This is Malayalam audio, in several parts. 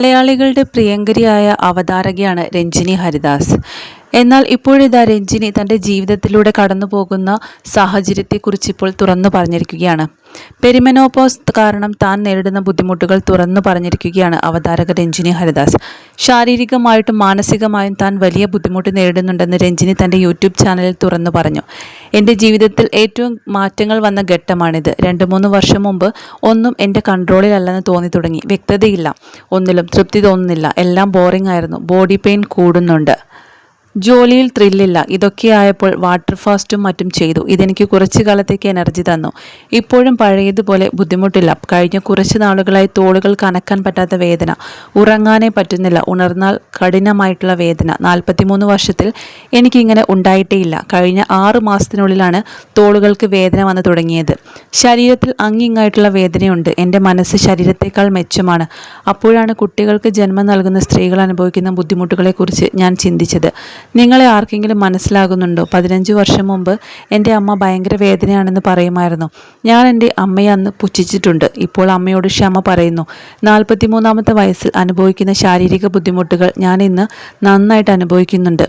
മലയാളികളുടെ പ്രിയങ്കരിയായ അവതാരകയാണ് രഞ്ജിനി ഹരിദാസ്. എന്നാൽ ഇപ്പോഴിതാ രഞ്ജിനി തൻ്റെ ജീവിതത്തിലൂടെ കടന്നുപോകുന്ന സാഹചര്യത്തെക്കുറിച്ച് ഇപ്പോൾ തുറന്നു പറഞ്ഞിരിക്കുകയാണ്. പെരിമെനോപോസ് കാരണം താൻ നേരിടുന്ന ബുദ്ധിമുട്ടുകൾ തുറന്നു പറഞ്ഞിരിക്കുകയാണ് അവതാരക രഞ്ജിനി ഹരിദാസ്. ശാരീരികമായിട്ടും മാനസികമായും താൻ വലിയ ബുദ്ധിമുട്ട് നേരിടുന്നുണ്ടെന്ന് രഞ്ജിനി തൻ്റെ യൂട്യൂബ് ചാനലിൽ തുറന്നു പറഞ്ഞു. എൻ്റെ ജീവിതത്തിൽ ഏറ്റവും മാറ്റങ്ങൾ വന്ന ഘട്ടമാണിത്. 2-3 വർഷം മുമ്പ് ഒന്നും എൻ്റെ കൺട്രോളിലല്ലെന്ന് തോന്നി തുടങ്ങി. വ്യക്തതയില്ല, ഒന്നിലും തൃപ്തി തോന്നുന്നില്ല, എല്ലാം ബോറിംഗ് ആയിരുന്നു, ബോഡി പെയിൻ കൂടുന്നുണ്ട്, ജോലിയിൽ ത്രില്ലില്ല. ഇതൊക്കെയായപ്പോൾ വാട്ടർ ഫാസ്റ്റും മറ്റും ചെയ്തു. ഇതെനിക്ക് കുറച്ചു കാലത്തേക്ക് എനർജി തന്നു. ഇപ്പോഴും പഴയതുപോലെ ബുദ്ധിമുട്ടില്ല. കഴിഞ്ഞ കുറച്ച് നാളുകളായി തോളുകൾ കനക്കാൻ പറ്റാത്ത വേദന, ഉറങ്ങാനേ പറ്റുന്നില്ല, ഉണർന്നാൽ കഠിനമായിട്ടുള്ള വേദന. 43 വർഷത്തിൽ എനിക്കിങ്ങനെ ഉണ്ടായിട്ടേയില്ല. കഴിഞ്ഞ 6 മാസത്തിനുള്ളിലാണ് തോളുകൾക്ക് വേദന വന്നു തുടങ്ങിയത്. ശരീരത്തിൽ അങ്ങിങ്ങായിട്ടുള്ള വേദനയുണ്ട്. എൻ്റെ മനസ്സ് ശരീരത്തേക്കാൾ മെച്ചമാണ്. അപ്പോഴാണ് കുട്ടികൾക്ക് ജന്മം നൽകുന്ന സ്ത്രീകൾ അനുഭവിക്കുന്ന ബുദ്ധിമുട്ടുകളെക്കുറിച്ച് ഞാൻ ചിന്തിച്ചത്. നിങ്ങളെ ആർക്കെങ്കിലും മനസ്സിലാകുന്നുണ്ടോ? 15 വർഷം മുമ്പ് എൻ്റെ അമ്മ ഭയങ്കര വേദനയാണെന്ന് പറയുമായിരുന്നു. ഞാൻ എൻ്റെ അമ്മയെ അന്ന് പുച്ഛിച്ചിട്ടുണ്ട്. ഇപ്പോൾ അമ്മയോട് ക്ഷമ പറയുന്നു. 43-ാമത്തെ വയസ്സിൽ അനുഭവിക്കുന്ന ശാരീരിക ബുദ്ധിമുട്ടുകൾ ഞാൻ ഇന്ന് നന്നായിട്ട് അനുഭവിക്കുന്നുണ്ട്.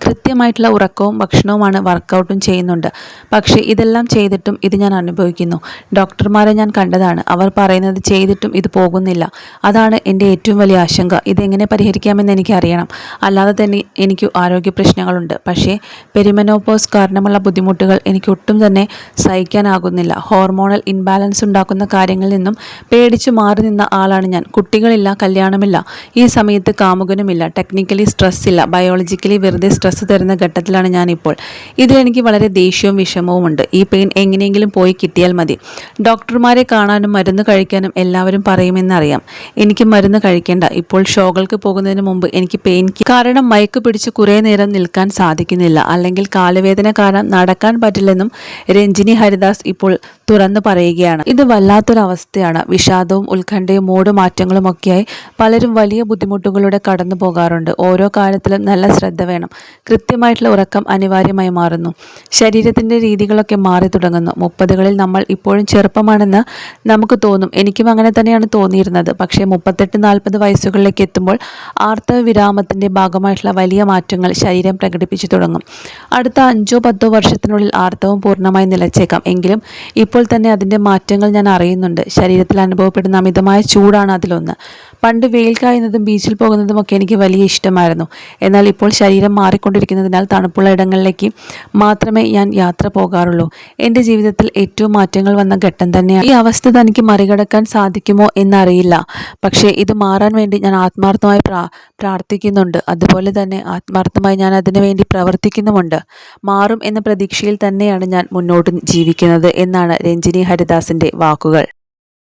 കൃത്യമായിട്ടുള്ള ഉറക്കവും ഭക്ഷണവുമാണ്, വർക്കൗട്ടും ചെയ്യുന്നുണ്ട്. പക്ഷേ ഇതെല്ലാം ചെയ്തിട്ടും ഇത് ഞാൻ അനുഭവിക്കുന്നു. ഡോക്ടർമാരെ ഞാൻ കണ്ടതാണ്. അവർ പറയുന്നത് ചെയ്തിട്ടും ഇത് പോകുന്നില്ല. അതാണ് എൻ്റെ ഏറ്റവും വലിയ ആശങ്ക. ഇതെങ്ങനെ പരിഹരിക്കാമെന്ന് എനിക്കറിയണം. അല്ലാതെ തന്നെ എനിക്ക് ആരോഗ്യ പ്രശ്നങ്ങളുണ്ട്. പക്ഷേ പെരിമെനോപോസ് കാരണമുള്ള ബുദ്ധിമുട്ടുകൾ എനിക്ക് ഒട്ടും തന്നെ സഹിക്കാനാകുന്നില്ല. ഹോർമോണൽ ഇൻബാലൻസ് ഉണ്ടാക്കുന്ന കാര്യങ്ങളിൽ നിന്നും പേടിച്ചു മാറി നിന്ന ആളാണ് ഞാൻ. കുട്ടികളില്ല, കല്യാണമില്ല, ഈ സമയത്ത് കാമുകനുമില്ല, ടെക്നിക്കലി സ്ട്രെസ് ഇല്ല, ബയോളജിക്കലി വെറുതെ സ്ട്രെസ് തരുന്ന ഘട്ടത്തിലാണ് ഞാനിപ്പോൾ. ഇതിലെനിക്ക് വളരെ ദേഷ്യവും വിഷമവും ഉണ്ട്. ഈ പെയിൻ എങ്ങനെയെങ്കിലും പോയി കിട്ടിയാൽ മതി. ഡോക്ടർമാരെ കാണാനും മരുന്ന് കഴിക്കാനും എല്ലാവരും പറയുമെന്നറിയാം. എനിക്ക് മരുന്ന് കഴിക്കേണ്ട. ഇപ്പോൾ ഷോകൾക്ക് പോകുന്നതിന് മുമ്പ് എനിക്ക് പെയിൻ കാരണം മയക്ക് പിടിച്ച് കുറേ നേരം നിൽക്കാൻ സാധിക്കുന്നില്ല, അല്ലെങ്കിൽ കാലുവേദന കാരണം നടക്കാൻ പറ്റില്ലെന്നും രഞ്ജിനി ഹരിദാസ് ഇപ്പോൾ തുറന്നു പറയുകയാണ്. ഇത് വല്ലാത്തൊരവസ്ഥയാണ്. വിഷാദവും ഉത്കണ്ഠയും മൂഡ് മാറ്റങ്ങളും ഒക്കെയായി പലരും വലിയ ബുദ്ധിമുട്ടുകളിലൂടെ കടന്നു പോകാറുണ്ട്. ഓരോ കാര്യത്തിലും നല്ല ശ്രദ്ധ വേണം. കൃത്യമായിട്ടുള്ള ഉറക്കം അനിവാര്യമായി മാറുന്നു. ശരീരത്തിൻ്റെ രീതികളൊക്കെ മാറി തുടങ്ങുന്നു. 30കളിൽ നമ്മൾ ഇപ്പോഴും ചെറുപ്പമാണെന്ന് നമുക്ക് തോന്നും. എനിക്കും അങ്ങനെ തന്നെയാണ് തോന്നിയിരുന്നത്. പക്ഷേ 38-40 വയസ്സുകളിലേക്ക് എത്തുമ്പോൾ ആർത്തവ വിരാമത്തിൻ്റെ ഭാഗമായിട്ടുള്ള വലിയ മാറ്റങ്ങൾ ശരീരം പ്രകടിപ്പിച്ചു തുടങ്ങും. അടുത്ത 5-10 വർഷത്തിനുള്ളിൽ ആർത്തവം പൂർണ്ണമായി നിലച്ചേക്കാം. എങ്കിലും ഇപ്പോൾ തന്നെ അതിൻ്റെ മാറ്റങ്ങൾ ഞാൻ അറിയുന്നുണ്ട്. ശരീരത്തിൽ അനുഭവപ്പെടുന്ന അമിതമായ ചൂടാണ് അതിലൊന്ന്. പണ്ട് വെയിൽ കായുന്നതും ബീച്ചിൽ പോകുന്നതുമൊക്കെ എനിക്ക് വലിയ ഇഷ്ടമായിരുന്നു. എന്നാൽ ഇപ്പോൾ ശരീരം മാറിക്കൊണ്ടിരിക്കുന്നതിനാൽ തണുപ്പുള്ള ഇടങ്ങളിലേക്ക് മാത്രമേ ഞാൻ യാത്ര പോകാറുള്ളൂ. എൻ്റെ ജീവിതത്തിൽ ഏറ്റവും മാറ്റങ്ങൾ വന്ന ഘട്ടം തന്നെയാണ്. ഈ അവസ്ഥ തനിക്ക് മറികടക്കാൻ സാധിക്കുമോ എന്നറിയില്ല. പക്ഷേ ഇത് മാറാൻ വേണ്ടി ഞാൻ ആത്മാർത്ഥമായി പ്രാർത്ഥിക്കുന്നുണ്ട്. അതുപോലെ തന്നെ ആത്മാർത്ഥമായി ഞാൻ അതിനു വേണ്ടി പ്രവർത്തിക്കുന്നുമുണ്ട്. മാറും എന്ന പ്രതീക്ഷയിൽ തന്നെയാണ് ഞാൻ മുന്നോട്ട് ജീവിക്കുന്നത് എന്നാണ് രഞ്ജിനി ഹരിദാസിൻ്റെ വാക്കുകൾ.